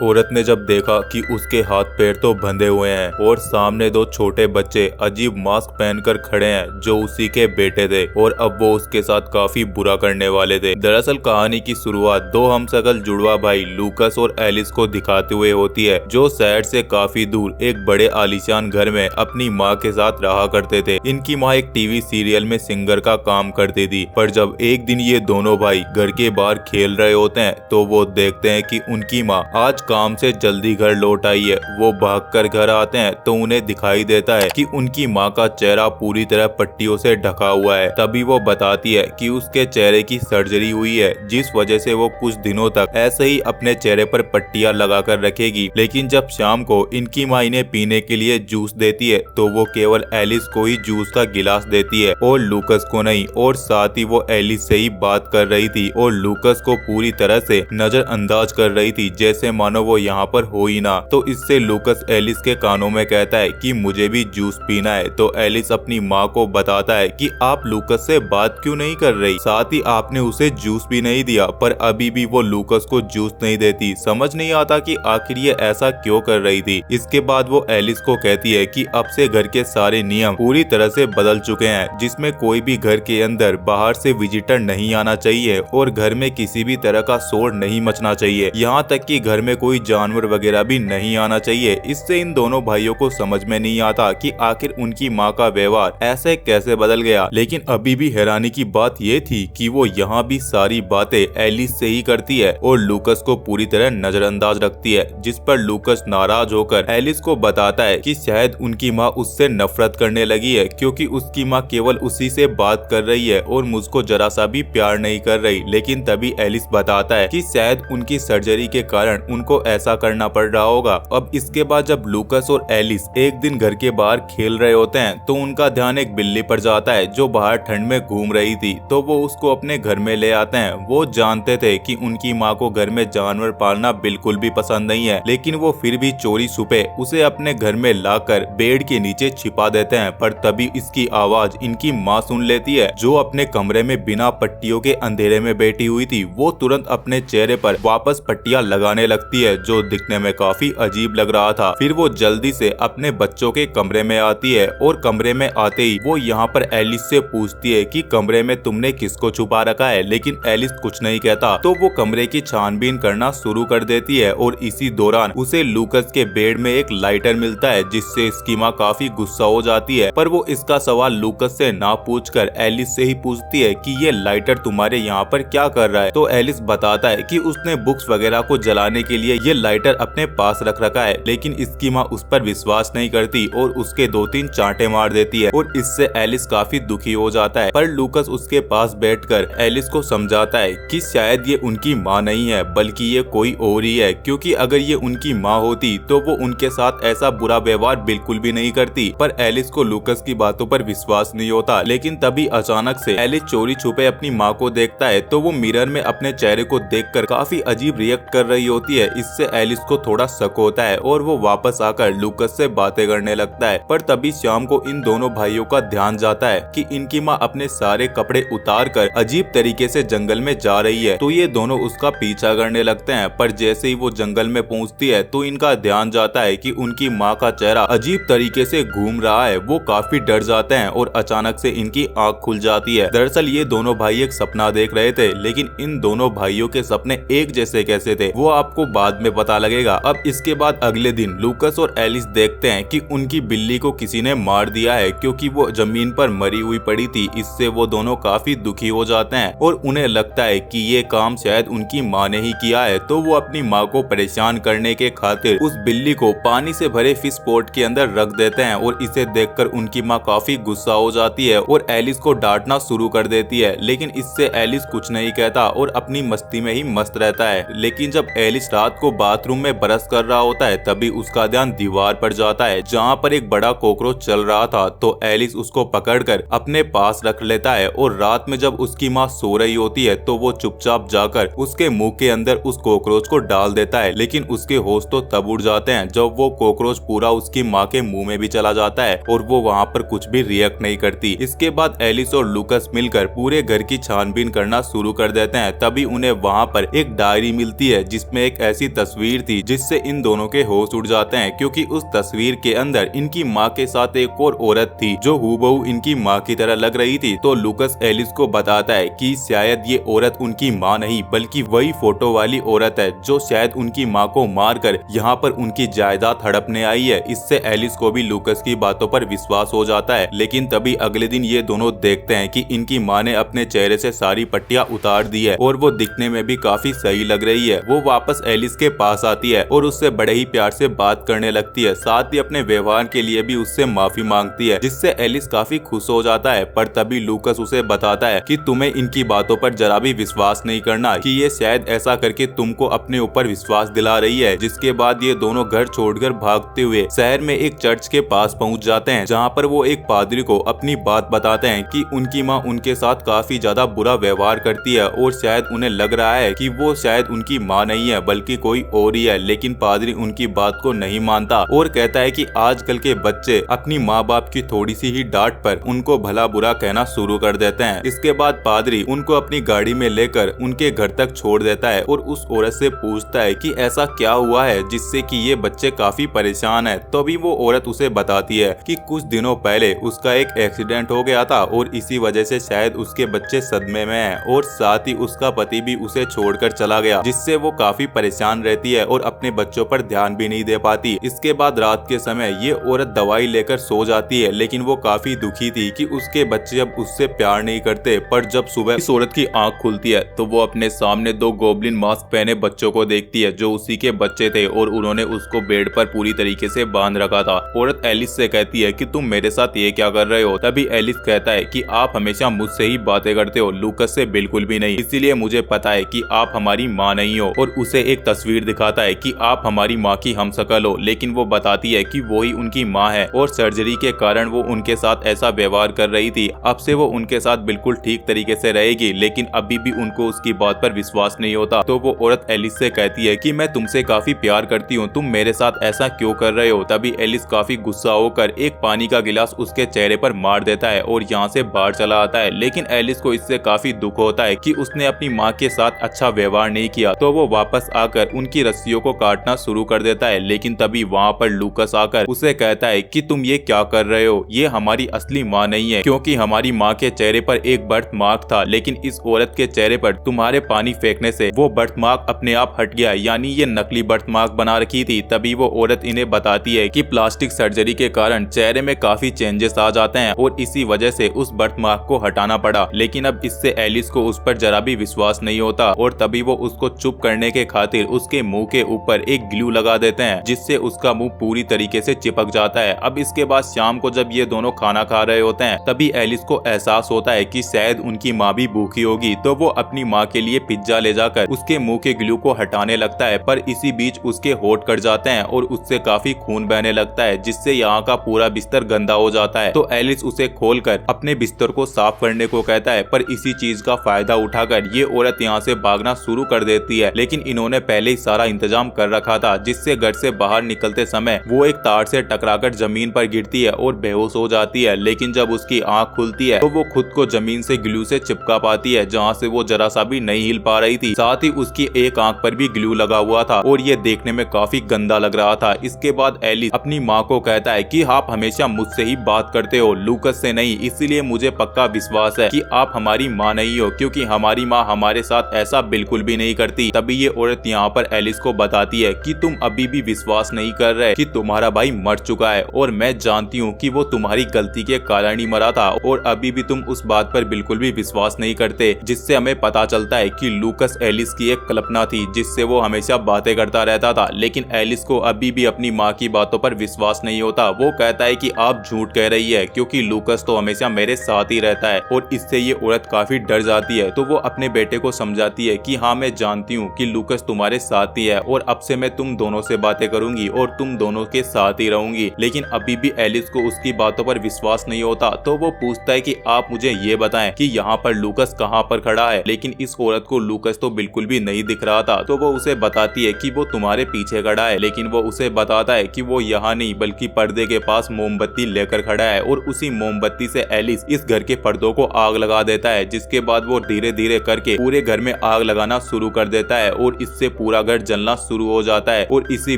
औरत ने जब देखा कि उसके हाथ पैर तो बंधे हुए हैं और सामने दो छोटे बच्चे अजीब मास्क पहनकर खड़े हैं जो उसी के बेटे थे और अब वो उसके साथ काफी बुरा करने वाले थे। दरअसल कहानी की शुरुआत दो हमशक्ल जुड़वा भाई लूकस और एलिस को दिखाते हुए होती है, जो शहर से काफी दूर एक बड़े आलीशान घर में अपनी माँ के साथ रहा करते थे। इनकी माँ एक टीवी सीरियल में सिंगर का काम करती थी, पर जब एक दिन ये दोनों भाई घर के बाहर खेल रहे होते हैं तो वो देखते हैं कि उनकी माँ आज काम से जल्दी घर लौट आई है। वो भागकर घर आते हैं तो उन्हें दिखाई देता है कि उनकी माँ का चेहरा पूरी तरह पट्टियों से ढका हुआ है। तभी वो बताती है कि उसके चेहरे की सर्जरी हुई है, जिस वजह से वो कुछ दिनों तक ऐसे ही अपने चेहरे पर पट्टियां लगाकर रखेगी। लेकिन जब शाम को इनकी माँ इन्हें पीने के लिए जूस देती है तो वो केवल एलिस को ही जूस का गिलास देती है और लूकस को नहीं। और साथ ही वो एलिस से ही बात कर रही थी और लूकस को पूरी तरह से नजरअंदाज कर रही थी, जैसे मानो वो यहाँ पर हो ही ना। तो इससे लूकस एलिस के कानों में कहता है कि मुझे भी जूस पीना है। तो एलिस अपनी माँ को बताता है कि आप लूकस से बात क्यों नहीं कर रही, साथ ही आपने उसे जूस भी नहीं दिया। पर अभी भी वो लूकस को जूस नहीं देती। समझ नहीं आता कि आखिर ये ऐसा क्यों कर रही थी। इसके बाद वो एलिस को कहती है कि अब से घर के सारे नियम पूरी तरह से बदल चुके हैं, जिसमें कोई भी घर के अंदर बाहर से विजिटर नहीं आना चाहिए और घर में किसी भी तरह का शोर नहीं मचना चाहिए। यहाँ तक कि घर में कोई जानवर वगैरह भी नहीं आना चाहिए। इससे इन दोनों भाइयों को समझ में नहीं आता कि आखिर उनकी माँ का व्यवहार ऐसे कैसे बदल गया। लेकिन अभी भी हैरानी की बात ये थी कि वो यहाँ भी सारी बातें एलिस से ही करती है और लूकस को पूरी तरह नजरअंदाज रखती है, जिस पर लूकस नाराज होकर एलिस को बताता है कि शायद उनकी माँ उससे नफरत करने लगी है, क्योंकि उसकी माँ केवल उसी से बात कर रही है और मुझको जरा सा भी प्यार नहीं कर रही। लेकिन तभी एलिस बताता है कि शायद उनकी सर्जरी के कारण उनको ऐसा करना पड़ रहा होगा। अब इसके बाद जब लूकस और एलिस एक दिन घर के बाहर खेल रहे होते हैं तो उनका ध्यान एक बिल्ली पर जाता है जो बाहर ठंड में घूम रही थी। तो वो उसको अपने घर में ले आते हैं। वो जानते थे कि उनकी माँ को घर में जानवर पालना बिल्कुल भी पसंद नहीं है, लेकिन वो फिर भी चोरी छुपे उसे अपने घर में लाकर बेड के नीचे छिपा देते हैं। पर तभी इसकी आवाज इनकी माँ सुन लेती है, जो अपने कमरे में बिना पट्टियों के अंधेरे में बैठी हुई थी। वो तुरंत अपने चेहरे पर वापस पट्टियां लगाने लगती है, जो दिखने में काफी अजीब लग रहा था। फिर वो जल्दी से अपने बच्चों के कमरे में आती है और कमरे में आते ही वो यहाँ पर एलिस से पूछती है कि कमरे में तुमने किसको छुपा रखा है। लेकिन एलिस कुछ नहीं कहता। तो वो कमरे की छानबीन करना शुरू कर देती है और इसी दौरान उसे लूकस के बेड में एक लाइटर मिलता है, जिससे इसकी माँ काफी गुस्सा हो जाती है। पर वो इसका सवाल लूकस से ना पूछकर एलिस से ही पूछती है कि ये लाइटर तुम्हारे यहाँ पर क्या कर रहा है। तो एलिस बताता है कि उसने बुक्स वगैरह को जलाने के लिए ये लाइटर अपने पास रख रखा है। लेकिन इसकी माँ उस पर विश्वास नहीं करती और उसके 2-3 चांटे मार देती है और इससे एलिस काफी दुखी हो जाता है। पर लूकस उसके पास बैठकर एलिस को समझाता है कि शायद ये उनकी माँ नहीं है, बल्कि ये कोई और ही है, क्योंकि अगर ये उनकी माँ होती तो वो उनके साथ ऐसा बुरा व्यवहार बिल्कुल भी नहीं करती। पर एलिस को लूकस की बातों पर विश्वास नहीं होता। लेकिन तभी अचानक से एलिस चोरी छुपे अपनी माँ को देखता है, तो वो मिरर में अपने चेहरे को देखकर काफी अजीब रिएक्ट कर रही होती है। इससे एलिस को थोड़ा शक होता है और वो वापस आकर लूकस से बातें करने लगता है। पर तभी शाम को इन दोनों भाइयों का ध्यान जाता है कि इनकी माँ अपने सारे कपड़े उतार कर अजीब तरीके से जंगल में जा रही है। तो ये दोनों उसका पीछा करने लगते हैं। पर जैसे ही वो जंगल में पहुँचती है तो इनका ध्यान जाता है कि उनकी माँ का चेहरा अजीब तरीके से घूम रहा है। वो काफी डर जाते हैं और अचानक से इनकी आँख खुल जाती है। दरअसल ये दोनों भाई एक सपना देख रहे थे, लेकिन इन दोनों भाइयों के सपने एक जैसे कैसे थे वो आपको बाद में पता लगेगा। अब इसके बाद अगले दिन लूकस और एलिस देखते हैं कि उनकी बिल्ली को किसी ने मार दिया है, क्योंकि वो जमीन पर मरी हुई पड़ी थी। इससे वो दोनों काफी दुखी हो जाते हैं और उन्हें लगता है कि ये काम शायद उनकी माँ ने ही किया है। तो वो अपनी माँ को परेशान करने के खातिर उस बिल्ली को पानी से भरे फिश पॉट के अंदर रख देते हैं और इसे देखकर उनकी माँ काफी गुस्सा हो जाती है और एलिस को डांटना शुरू कर देती है। लेकिन इससे एलिस कुछ नहीं कहता और अपनी मस्ती में ही मस्त रहता है। लेकिन जब एलिस रात को बाथरूम में ब्रश कर रहा होता है तभी उसका ध्यान दीवार पर जाता है, जहाँ पर एक बड़ा कॉकरोच चल रहा था। तो एलिस उसको पकड़कर अपने पास रख लेता है और रात में जब उसकी माँ सो रही होती है तो वो चुपचाप जाकर उसके मुंह के अंदर उस कॉकरोच को डाल देता है। लेकिन उसके होश तो तब उड़ जाते हैं जब वो कॉकरोच पूरा उसकी माँ के मुंह में भी चला जाता है और वो वहाँ पर कुछ भी रिएक्ट नहीं करती। इसके बाद एलिस और लूकस मिलकर पूरे घर की छानबीन करना शुरू कर देते हैं। तभी उन्हें वहाँ पर एक डायरी मिलती है जिसमें एक ऐसी तस्वीर थी जिससे इन दोनों के होश उड़ जाते हैं, क्योंकि उस तस्वीर के अंदर इनकी माँ के साथ एक और औरत थी जो हूबहू इनकी माँ की तरह लग रही थी। तो लूकस एलिस को बताता है कि शायद ये औरत उनकी माँ नहीं बल्कि वही फोटो वाली औरत है जो शायद उनकी माँ को मारकर यहाँ पर उनकी जायदाद हड़पने आई है। इससे एलिस को भी लूकस की बातों पर विश्वास हो जाता है। लेकिन तभी अगले दिन ये दोनों देखते हैं कि इनकी माँ ने अपने चेहरे से सारी पट्टियां उतार दी है और वो दिखने में भी काफी सही लग रही है। वो वापस एलिस के पास आती है और उससे बड़े ही प्यार से बात करने लगती है, साथ ही अपने व्यवहार के लिए भी उससे माफी मांगती है, जिससे एलिस काफी खुश हो जाता है। पर तभी लूकस उसे बताता है कि तुम्हें इनकी बातों पर जरा भी विश्वास नहीं करना, कि ये शायद ऐसा करके तुमको अपने ऊपर विश्वास दिला रही है। जिसके बाद ये दोनों घर छोड़कर भागते हुए शहर में एक चर्च के पास पहुंच जाते हैं, जहां पर वो एक पादरी को अपनी बात बताते हैं कि उनकी माँ उनके साथ काफी ज्यादा बुरा व्यवहार करती है और शायद उन्हें लग रहा है कि वो शायद उनकी माँ नहीं है बल्कि कोई और ही है। लेकिन पादरी उनकी बात को नहीं मानता और कहता है कि आजकल के बच्चे अपनी माँ बाप की थोड़ी सी ही डांट पर उनको भला बुरा कहना शुरू कर देते हैं। इसके बाद पादरी उनको अपनी गाड़ी में लेकर उनके घर तक छोड़ देता है और उस औरत से पूछता है कि ऐसा क्या हुआ है जिससे कि ये बच्चे काफी परेशान है। तो भी वो औरत उसे बताती है कि कुछ दिनों पहले उसका एक एक्सीडेंट हो गया था और इसी वजह से शायद उसके बच्चे सदमे में हैं और साथ ही उसका पति भी उसे छोड़कर चला गया, जिससे वो काफी परेशान रहती है और अपने बच्चों पर ध्यान भी नहीं दे पाती। इसके बाद रात के समय ये औरत दवाई लेकर सो जाती है, लेकिन वो काफी दुखी थी कि उसके बच्चे अब उससे प्यार नहीं करते। पर जब सुबह इस औरत की आंख खुलती है तो वो अपने सामने दो गोब्लिन मास्क पहने बच्चों को देखती है जो उसी के बच्चे थे और उन्होंने उसको बेड पर पूरी तरीके से बांध रखा था। औरत एलिस से कहती है कि तुम मेरे साथ ये क्या कर रहे हो। तभी एलिस कहता है कि आप हमेशा मुझसे ही बातें करते हो, लूकस से बिल्कुल भी नहीं, इसीलिए मुझे पता है कि आप हमारी माँ नहीं हो। और उसे एक तस्वीर दिखाता है कि आप हमारी माँ की हमशक्ल हो, लेकिन वो बताती है कि वो ही उनकी माँ है और सर्जरी के कारण वो उनके साथ ऐसा व्यवहार कर रही थी। अब से वो उनके साथ बिल्कुल ठीक तरीके से रहेगी, लेकिन अभी भी उनको उसकी बात पर विश्वास नहीं होता। तो वो औरत एलिस से कहती है कि मैं तुमसे काफी प्यार करती हूँ, तुम मेरे साथ ऐसा क्यों कर रहे हो। तभी एलिस काफी गुस्सा होकर एक पानी का गिलास उसके चेहरे पर मार देता है और यहाँ से बाहर चला आता है। लेकिन एलिस को इससे काफी दुख होता है कि उसने अपनी माँ के साथ अच्छा व्यवहार नहीं किया, तो वो वापस आकर उनकी रस्सियों को काटना शुरू कर देता है। लेकिन तभी वहाँ पर लूकस आकर उसे कहता है कि तुम ये क्या कर रहे हो, ये हमारी असली माँ नहीं है, क्योंकि हमारी माँ के चेहरे पर एक बर्थ मार्क था, लेकिन इस औरत के चेहरे पर तुम्हारे पानी फेंकने से वो बर्थ मार्क अपने आप हट गया, यानी ये नकली बर्थ मार्क बना रखी थी। तभी वो औरत इन्हें बताती है कि प्लास्टिक सर्जरी के कारण चेहरे में काफी चेंजेस आ जाते हैं और इसी वजह से उस बर्थ मार्क को हटाना पड़ा। लेकिन अब इससे एलिस को उस पर जरा भी विश्वास नहीं होता और तभी वो उसको चुप करने के खातिर उसके मुंह के ऊपर एक ग्लू लगा देते हैं, जिससे उसका मुंह पूरी तरीके से चिपक जाता है। अब इसके बाद शाम को जब ये दोनों खाना खा रहे होते हैं, तभी एलिस को एहसास होता है कि शायद उनकी माँ भी भूखी होगी, तो वो अपनी माँ के लिए पिज्जा ले जाकर उसके मुंह के ग्लू को हटाने लगता है। पर इसी बीच उसके होंठ कट जाते हैं और उससे काफी खून बहने लगता है, जिससे यहाँ का पूरा बिस्तर गंदा हो जाता है। तो एलिस उसे खोलकर अपने बिस्तर को साफ करने को कहता है, पर इसी चीज का फायदा उठाकर ये औरत यहाँ से भागना शुरू कर देती है। लेकिन इन्होंने पहले ही सारा इंतजाम कर रखा था, जिससे घर से बाहर निकलते समय वो एक तार से टकराकर जमीन पर गिरती है और बेहोश हो जाती है। लेकिन जब उसकी आंख खुलती है तो वो खुद को जमीन से ग्लू से चिपका पाती है, जहाँ से वो जरा सा भी नहीं हिल पा रही थी। साथ ही उसकी एक आंख पर भी ग्लू लगा हुआ था और ये देखने में काफी गंदा लग रहा था। इसके बाद एलिस अपनी माँ को कहता है कि आप हमेशा मुझसे ही बात करते हो, लूकस से नहीं, इसीलिए मुझे पक्का विश्वास है कि आप हमारी माँ नहीं हो, क्योंकि हमारी माँ हमारे साथ ऐसा बिल्कुल भी नहीं करती। तभी ये औरत यहाँ पर एलिस को बताती है कि तुम अभी भी विश्वास नहीं कर रहे कि तुम्हारा भाई मर चुका है और मैं जानती हूँ कि वो तुम्हारी गलती के कारण ही मरा था, और अभी भी तुम उस बात पर बिल्कुल भी विश्वास नहीं करते, जिससे हमें पता चलता है कि लूकस एलिस की एक कल्पना थी जिससे वो हमेशा बातें करता रहता था। लेकिन एलिस को अभी भी अपनी माँ की बातों पर विश्वास नहीं होता। वो कहता है कि आप झूठ कह रही है, क्योंकि लूकस तो हमेशा मेरे साथ ही रहता है। और इससे ये औरत काफी डर जाती है। तो वो अपने बेटे को समझाती है कि हाँ, मैं जानती हूँ कि लूकस तुम्हारे साथ ही है और अब से मैं तुम दोनों से बातें करूंगी और तुम दोनों के साथ ही रहूंगी। लेकिन अभी भी एलिस को उसकी बातों पर विश्वास नहीं होता। तो वो पूछता है कि आप मुझे ये बताएं कि यहाँ पर लूकस कहाँ पर खड़ा है। लेकिन इस औरत को लूकस तो बिल्कुल भी नहीं दिख रहा था। तो वो उसे बताती है कि वो तुम्हारे पीछे खड़ा है। लेकिन वो उसे बताता है कि वो यहाँ नहीं बल्कि पर्दे के पास मोमबत्ती लेकर खड़ा है, और उसी मोमबत्ती से एलिस इस घर के पर्दों को आग लगा देता है। जिसके बाद वो धीरे धीरे करके पूरे घर में आग लगाना शुरू कर देता है और इससे पूरा पूरा घर जलना शुरू हो जाता है और इसी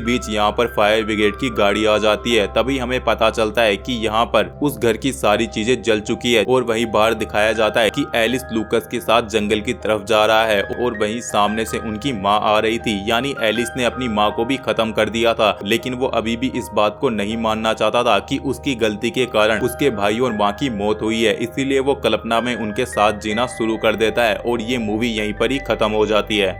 बीच यहाँ पर फायर ब्रिगेड की गाड़ी आ जाती है। तभी हमें पता चलता है कि यहाँ पर उस घर की सारी चीजें जल चुकी है और वहीं बाहर दिखाया जाता है कि एलिस लूकस के साथ जंगल की तरफ जा रहा है और वहीं सामने से उनकी माँ आ रही थी। यानी एलिस ने अपनी माँ को भी खत्म कर दिया था, लेकिन वो अभी भी इस बात को नहीं मानना चाहता था कि उसकी गलती के कारण उसके भाई और माँ की मौत हुई है। इसीलिए वो कल्पना में उनके साथ जीना शुरू कर देता है और ये मूवी यहीं पर ही खत्म हो जाती है।